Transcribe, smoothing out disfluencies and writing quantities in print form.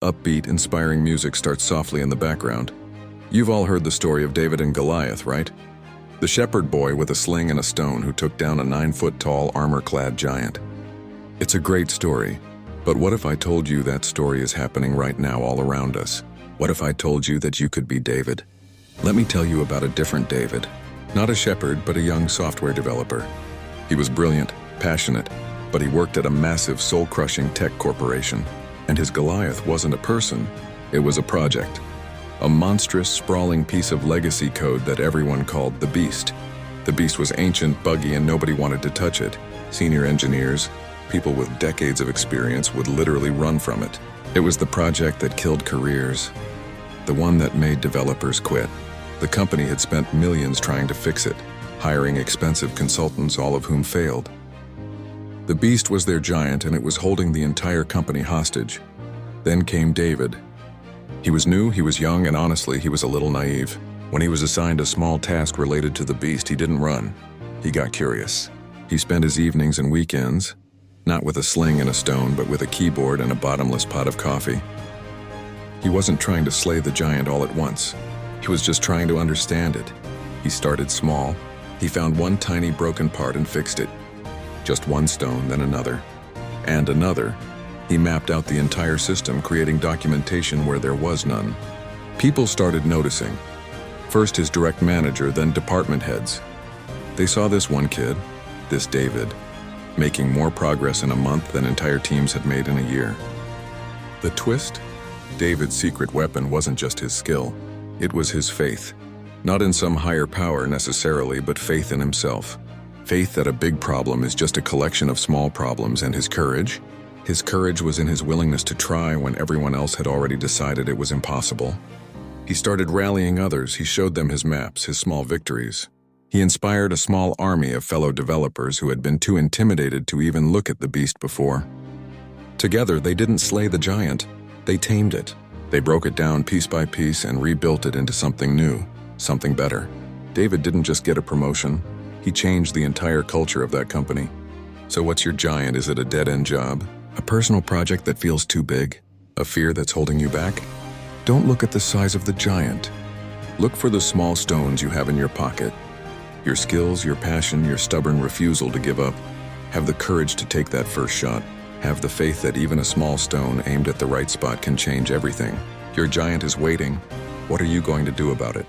Upbeat, inspiring music starts softly in the background. You've all heard the story of David and Goliath, right? The shepherd boy with a sling and a stone who took down a 9-foot-tall, armor-clad giant. It's a great story, but what if I told you that story is happening right now all around us? What if I told you that you could be David? Let me tell you about a different David. Not a shepherd, but a young software developer. He was brilliant, passionate, but he worked at a massive, soul-crushing tech corporation. And his Goliath wasn't a person, it was a project. A monstrous, sprawling piece of legacy code that everyone called the Beast. The Beast was ancient, buggy, and nobody wanted to touch it. Senior engineers, people with decades of experience, would literally run from it. It was the project that killed careers, the one that made developers quit. The company had spent millions trying to fix it, hiring expensive consultants, all of whom failed. The Beast was their giant, and it was holding the entire company hostage. Then came David. He was new, he was young, and honestly, he was a little naive. When he was assigned a small task related to the Beast, he didn't run. He got curious. He spent his evenings and weekends, not with a sling and a stone, but with a keyboard and a bottomless pot of coffee. He wasn't trying to slay the giant all at once. He was just trying to understand it. He started small. He found one tiny broken part and fixed it. Just one stone, then another, and another. He mapped out the entire system, creating documentation where there was none. People started noticing. First his direct manager, then department heads. They saw this one kid, this David, making more progress in a month than entire teams had made in a year. The twist? David's secret weapon wasn't just his skill. It was his faith. Not in some higher power necessarily, but faith in himself. Faith that a big problem is just a collection of small problems, and his courage? His courage was in his willingness to try when everyone else had already decided it was impossible. He started rallying others. He showed them his maps, his small victories. He inspired a small army of fellow developers who had been too intimidated to even look at the Beast before. Together, they didn't slay the giant. They tamed it. They broke it down piece by piece and rebuilt it into something new, something better. David didn't just get a promotion. He changed the entire culture of that company. So what's your giant? Is it a dead-end job? A personal project that feels too big? A fear that's holding you back? Don't look at the size of the giant. Look for the small stones you have in your pocket. Your skills, your passion, your stubborn refusal to give up. Have the courage to take that first shot. Have the faith that even a small stone aimed at the right spot can change everything. Your giant is waiting. What are you going to do about it?